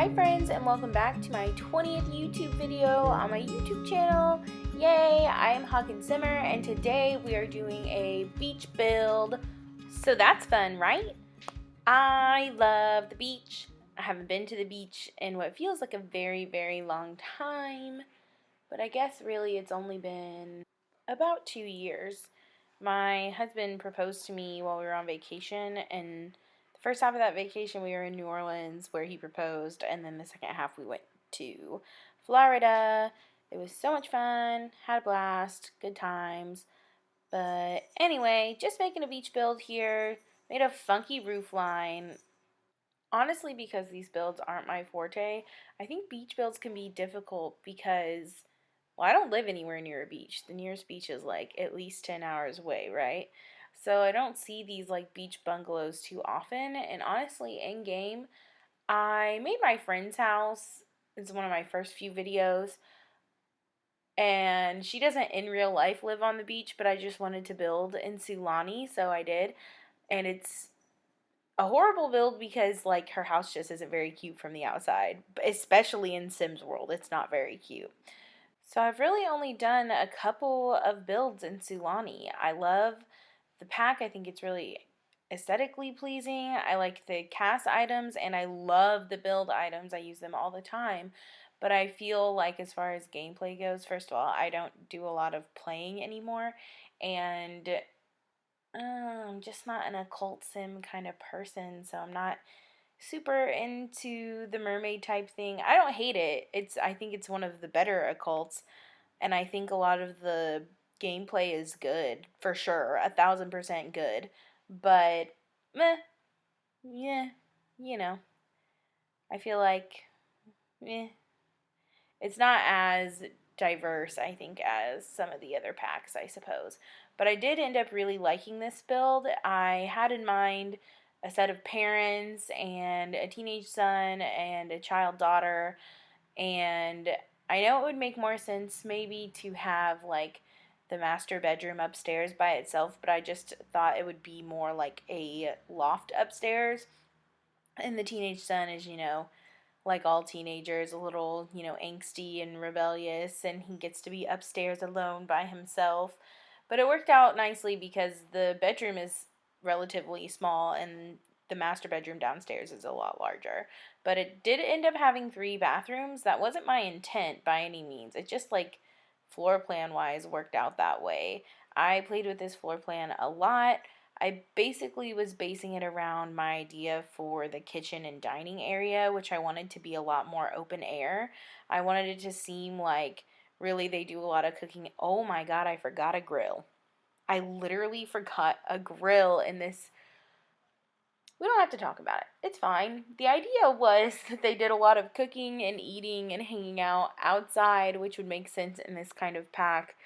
Hi friends, and welcome back to my 20th YouTube video on my YouTube channel. Yay, I am Hawkinsimmer, and today we are doing a beach build. So that's fun, right? I love the beach. I haven't been to the beach in what feels like a very, very long time, but I guess really it's only been about 2 years. My husband proposed to me while we were on vacation, and the first half of that vacation we were in New Orleans where he proposed, and then the second half we went to Florida. It was so much fun, had a blast, good times. But anyway, just making a beach build here, made a funky roof line. Honestly, because these builds aren't my forte, I think beach builds can be difficult because, well, I don't live anywhere near a beach. The nearest beach is like at least 10 hours away, right? So I don't see these like beach bungalows too often. And honestly, in game, I made my friend's house. It's one of my first few videos. And she doesn't in real life live on the beach, but I just wanted to build in Sulani, so I did. And it's a horrible build because like her house just isn't very cute from the outside, especially in Sims World. It's not very cute. So I've really only done a couple of builds in Sulani. I love the pack. I think it's really aesthetically pleasing. I like the cast items and I love the build items. I use them all the time. But I feel like as far as gameplay goes, first of all, I don't do a lot of playing anymore. And I'm just not an occult sim kind of person, so I'm not super into the mermaid type thing. I don't hate it. I think it's one of the better occults, and I think a lot of the gameplay is good for sure, 1,000% good. But meh, yeah, you know, I feel like eh, it's not as diverse, I think, as some of the other packs, I suppose. But I did end up really liking this build. I had in mind a set of parents and a teenage son and a child daughter, and I know it would make more sense maybe to have like the master bedroom upstairs by itself, but I just thought it would be more like a loft upstairs. And the teenage son is, like all teenagers, a little, angsty and rebellious, and he gets to be upstairs alone by himself. But it worked out nicely because the bedroom is relatively small and the master bedroom downstairs is a lot larger. But it did end up having 3 bathrooms. That wasn't my intent by any means. It just like floor plan wise worked out that way. I played with this floor plan a lot. I basically was basing it around my idea for the kitchen and dining area, which I wanted to be a lot more open air. I wanted it to seem like really they do a lot of cooking. Oh my god, I forgot a grill. I literally forgot a grill in this. We don't have to talk about it. It's fine. The idea was that they did a lot of cooking and eating and hanging out outside, which would make sense in this kind of pack.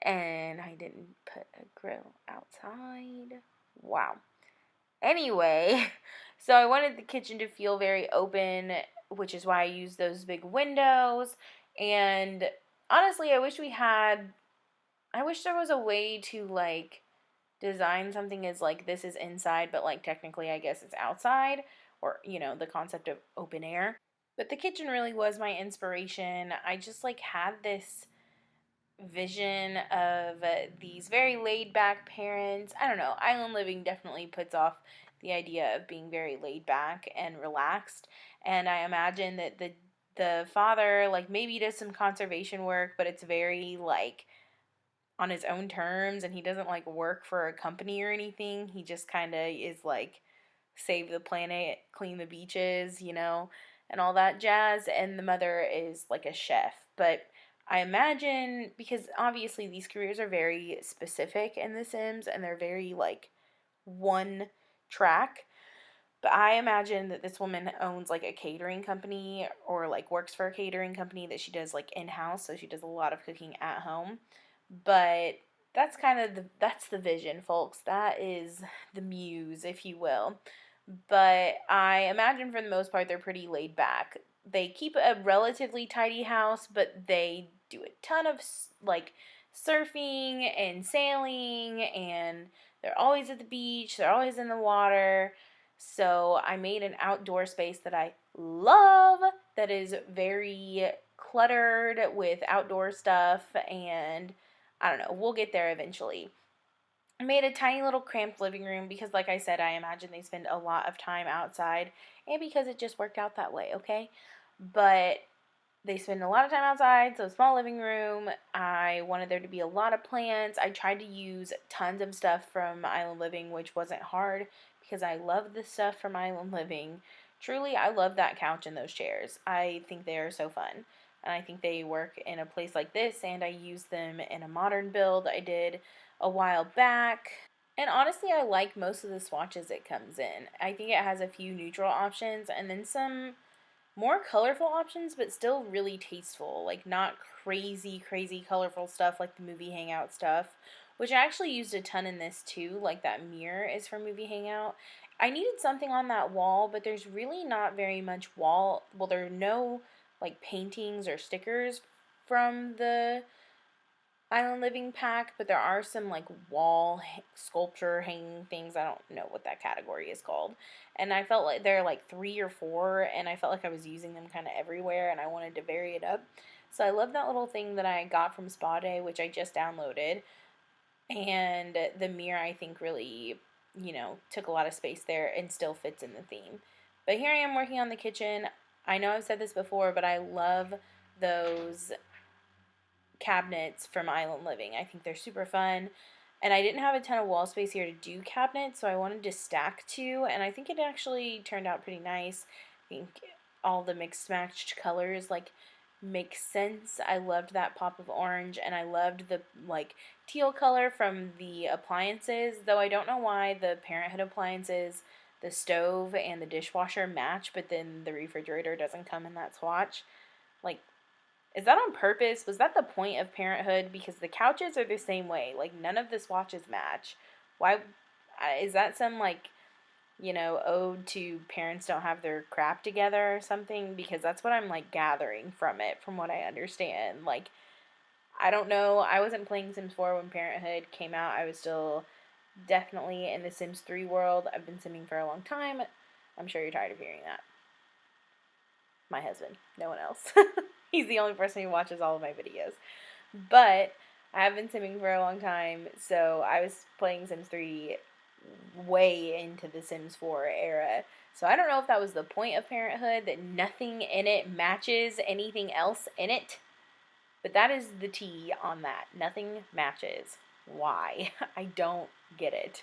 And I didn't put a grill outside. Wow. Anyway, so I wanted the kitchen to feel very open, which is why I used those big windows. And honestly, I wish there was a way to like design something as like this is inside, but like technically I guess it's outside, or the concept of open air. But the kitchen really was my inspiration. I just like had this vision of these very laid back parents. I don't know. Island living definitely puts off the idea of being very laid back and relaxed. And I imagine that the father like maybe does some conservation work, but it's very like on his own terms, and he doesn't like work for a company or anything. He just kind of is like save the planet, clean the beaches, and all that jazz. And the mother is like a chef, but I imagine, because obviously these careers are very specific in The Sims and they're very like one track, but I imagine that this woman owns like a catering company or like works for a catering company that she does like in-house, so she does a lot of cooking at home. But that's kind of that's the vision, folks. That is the muse, if you will. But I imagine for the most part they're pretty laid back. They keep a relatively tidy house, but they do a ton of like surfing and sailing, and they're always at the beach, they're always in the water. So I made an outdoor space that I love, that is very cluttered with outdoor stuff, and I don't know, we'll get there eventually. I made a tiny little cramped living room because, like I said, I imagine they spend a lot of time outside, and because it just worked out that way, okay? But they spend a lot of time outside, so small living room. I wanted there to be a lot of plants. I tried to use tons of stuff from Island Living, which wasn't hard because I love the stuff from Island Living. Truly, I love that couch and those chairs. I think they are so fun. And I think they work in a place like this, and I use them in a modern build I did a while back. And honestly, I like most of the swatches it comes in. I think it has a few neutral options and then some more colorful options, but still really tasteful. Like, not crazy, crazy colorful stuff like the movie Hangout stuff, which I actually used a ton in this too. Like, that mirror is from movie Hangout. I needed something on that wall, but there's really not very much wall. Well, there are no like paintings or stickers from the Island Living pack, but there are some like wall sculpture hanging things. I don't know what that category is called. And I felt like there are like 3 or 4, and I felt like I was using them kind of everywhere, and I wanted to vary it up. So I love that little thing that I got from Spa Day, which I just downloaded. And the mirror, I think, really, took a lot of space there and still fits in the theme. But here I am working on the kitchen. I know I've said this before, but I love those cabinets from Island Living. I think they're super fun. And I didn't have a ton of wall space here to do cabinets, so I wanted to stack 2, and I think it actually turned out pretty nice. I think all the mixed matched colors like make sense. I loved that pop of orange, and I loved the like teal color from the appliances, though I don't know why the Parenthood appliances, the stove and the dishwasher match, but then the refrigerator doesn't come in that swatch. Like, is that on purpose? Was that the point of Parenthood? Because the couches are the same way. Like, none of the swatches match. Why? Is that some, like, ode to parents don't have their crap together or something? Because that's what I'm, like, gathering from it, from what I understand. Like, I don't know. I wasn't playing Sims 4 when Parenthood came out. I was still definitely in the Sims 3 world. I've been simming for a long time. I'm sure you're tired of hearing that. My husband. No one else. He's the only person who watches all of my videos. But I have been simming for a long time, so I was playing Sims 3 way into the Sims 4 era. So I don't know if that was the point of Parenthood, that nothing in it matches anything else in it. But that is the tea on that. Nothing matches. Why? I don't get it.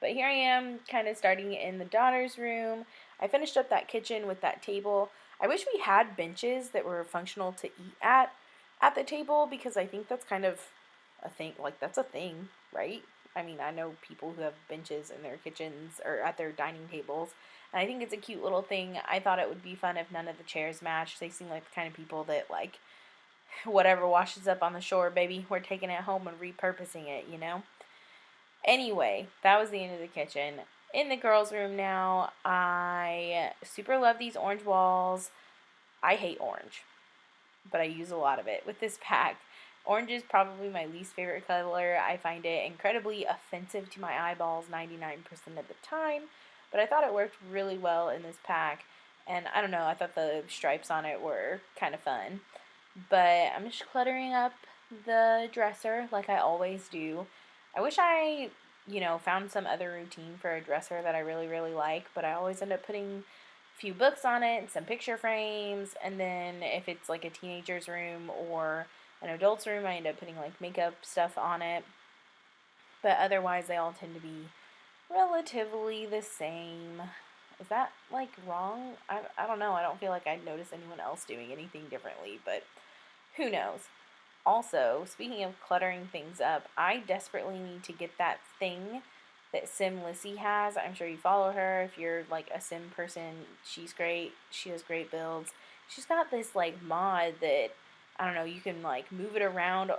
But here I am, kind of starting in the daughter's room. I finished up that kitchen with that table. I wish we had benches that were functional to eat at the table, because I think that's kind of a thing. Like, that's a thing, right? I mean, I know people who have benches in their kitchens or at their dining tables, and I think it's a cute little thing. I thought it would be fun if none of the chairs matched. They seem like the kind of people that, like, whatever washes up on the shore, baby, we're taking it home and repurposing it, Anyway, that was the end of the kitchen. In the girls' room now, I super love these orange walls. I hate orange, but I use a lot of it with this pack. Orange is probably my least favorite color. I find it incredibly offensive to my eyeballs 99% of the time, but I thought it worked really well in this pack. And I don't know, I thought the stripes on it were kind of fun. But I'm just cluttering up the dresser like I always do. I wish I, found some other routine for a dresser that I really, really like, but I always end up putting a few books on it, some picture frames, and then if it's like a teenager's room or an adult's room, I end up putting like makeup stuff on it. But otherwise, they all tend to be relatively the same. Is that like wrong? I don't know. I don't feel like I'd notice anyone else doing anything differently, but who knows? Also, speaking of cluttering things up, I desperately need to get that thing that Sim Lissy has. I'm sure you follow her. If you're like a Sim person, she's great. She has great builds. She's got this like mod that, I don't know, you can like move it around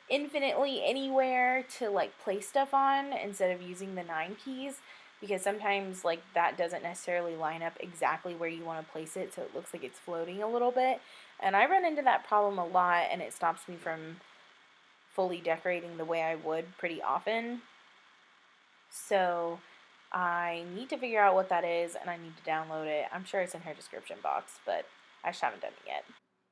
infinitely anywhere to like place stuff on instead of using the 9 keys, because sometimes like that doesn't necessarily line up exactly where you want to place it, so it looks like it's floating a little bit. And I run into that problem a lot, and it stops me from fully decorating the way I would pretty often. So I need to figure out what that is, and I need to download it. I'm sure it's in her description box, but I just haven't done it yet.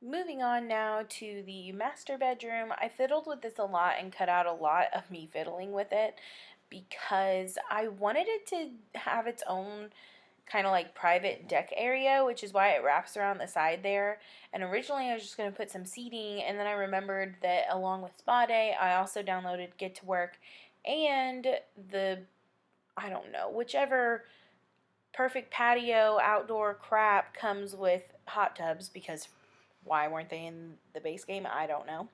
Moving on now to the master bedroom. I fiddled with this a lot and cut out a lot of me fiddling with it because I wanted it to have its own kind of like private deck area, which is why it wraps around the side there. And originally I was just going to put some seating, and then I remembered that along with Spa Day, I also downloaded Get to Work and the, I don't know, whichever perfect patio outdoor crap comes with hot tubs, because why weren't they in the base game? I don't know.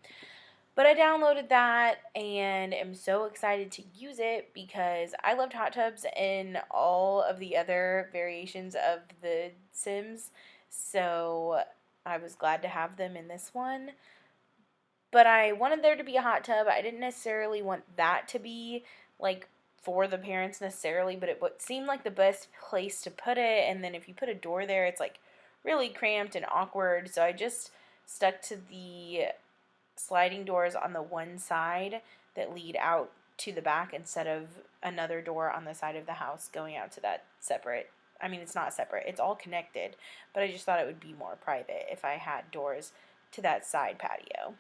But I downloaded that and am so excited to use it because I loved hot tubs in all of the other variations of the Sims. So I was glad to have them in this one. But I wanted there to be a hot tub. I didn't necessarily want that to be like for the parents necessarily, but it seemed like the best place to put it. And then if you put a door there, it's like really cramped and awkward. So I just stuck to the sliding doors on the one side that lead out to the back instead of another door on the side of the house going out to that separate. I mean, it's not separate, it's all connected, but I just thought it would be more private if I had doors to that side patio.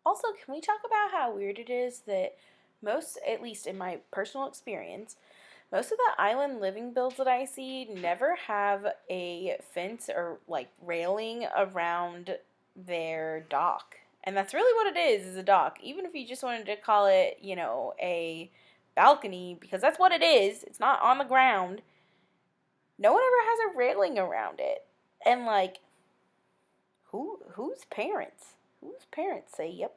Also, can we talk about how weird it is that most, at least in my personal experience, most of the island living builds that I see never have a fence or like railing around their dock. And that's really what it is a dock. Even if you just wanted to call it, a balcony, because that's what it is. It's not on the ground. No one ever has a railing around it. And like, whose parents? Whose parents say, "Yep,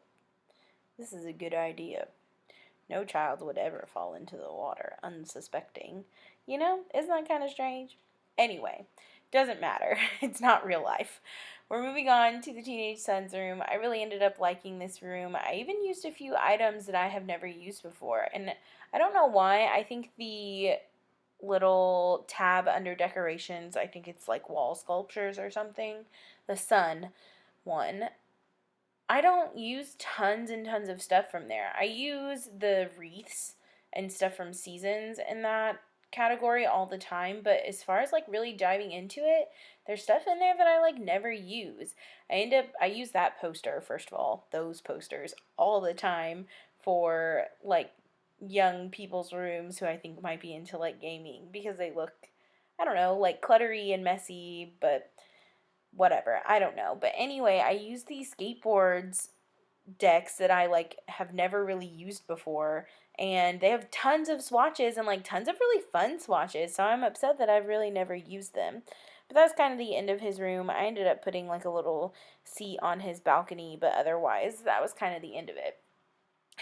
this is a good idea"? No child would ever fall into the water unsuspecting. Isn't that kind of strange? Anyway, doesn't matter. It's not real life. We're moving on to the teenage son's room. I really ended up liking this room. I even used a few items that I have never used before. And I don't know why. I think the little tab under decorations, I think it's like wall sculptures or something. The sun one. I don't use tons and tons of stuff from there. I use the wreaths and stuff from Seasons in that category all the time, but as far as like really diving into it, there's stuff in there that I like never use. I use that poster, first of all, those posters all the time for like young people's rooms who I think might be into like gaming because they look, I don't know, like cluttery and messy, but whatever. I don't know. But anyway, I use these skateboards decks that I like have never really used before, and they have tons of swatches and like tons of really fun swatches. So I'm upset that I've really never used them. But that's kind of the end of his room. I ended up putting like a little seat on his balcony, but otherwise that was kind of the end of it.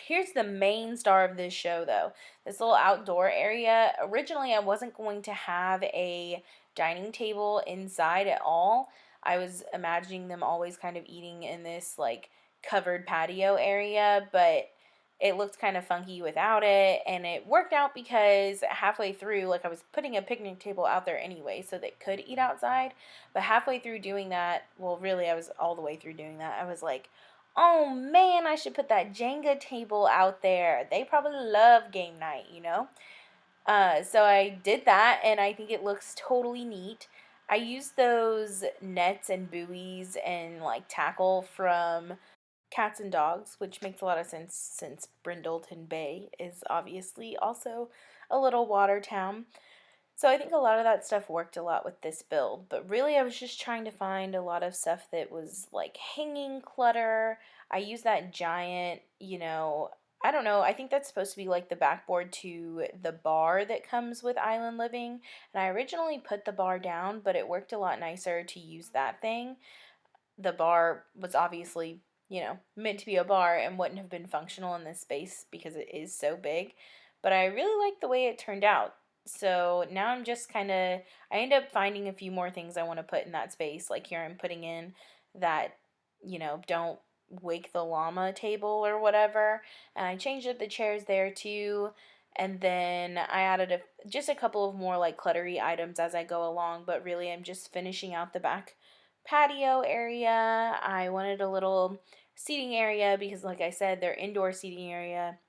Here's the main star of this show, though. This little outdoor area. Originally, I wasn't going to have a dining table inside at all. I was imagining them always kind of eating in this, like, covered patio area, but it looked kind of funky without it, and it worked out because halfway through, like, I was putting a picnic table out there anyway so they could eat outside, but halfway through doing that, well, really, I was all the way through doing that, I was like, oh man, I should put that Jenga table out there. They probably love game night. So I did that, and I think it looks totally neat. I used those nets and buoys and like tackle from Cats and Dogs, which makes a lot of sense since Brindleton Bay is obviously also a little water town. So I think a lot of that stuff worked a lot with this build, but really I was just trying to find a lot of stuff that was like hanging clutter. I used that giant, I don't know, I think that's supposed to be like the backboard to the bar that comes with Island Living. And I originally put the bar down, but it worked a lot nicer to use that thing. The bar was obviously, meant to be a bar and wouldn't have been functional in this space because it is so big. But I really like the way it turned out. So now I'm just kind of, I end up finding a few more things I want to put in that space. Like here I'm putting in that, don't wake the llama table or whatever. And I changed up the chairs there too. And then I added just a couple of more like cluttery items as I go along. But really I'm just finishing out the back patio area. I wanted a little seating area because like I said, their indoor seating area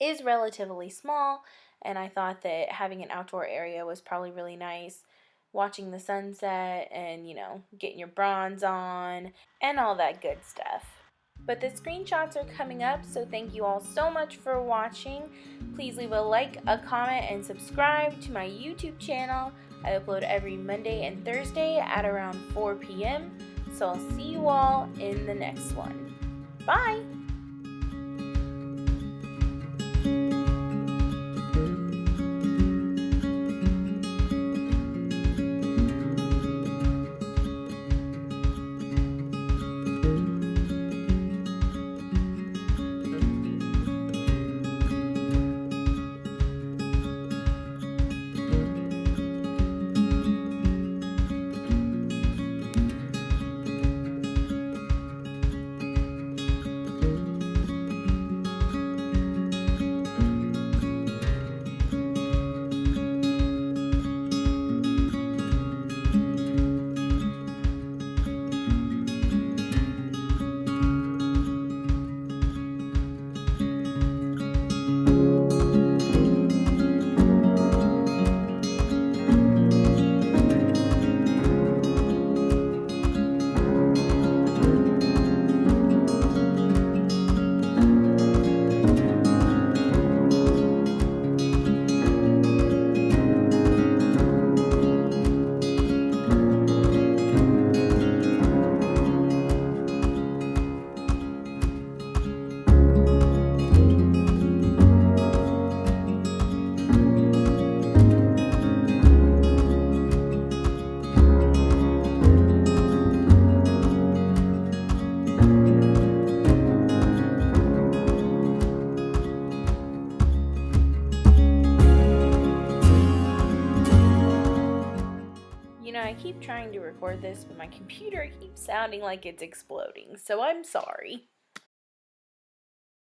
is relatively small, and I thought that having an outdoor area was probably really nice. Watching the sunset and, getting your bronze on and all that good stuff. But the screenshots are coming up, so thank you all so much for watching. Please leave a like, a comment, and subscribe to my YouTube channel. I upload every Monday and Thursday at around 4 p.m. So I'll see you all in the next one. Bye! I keep trying to record this, but my computer keeps sounding like it's exploding, so I'm sorry.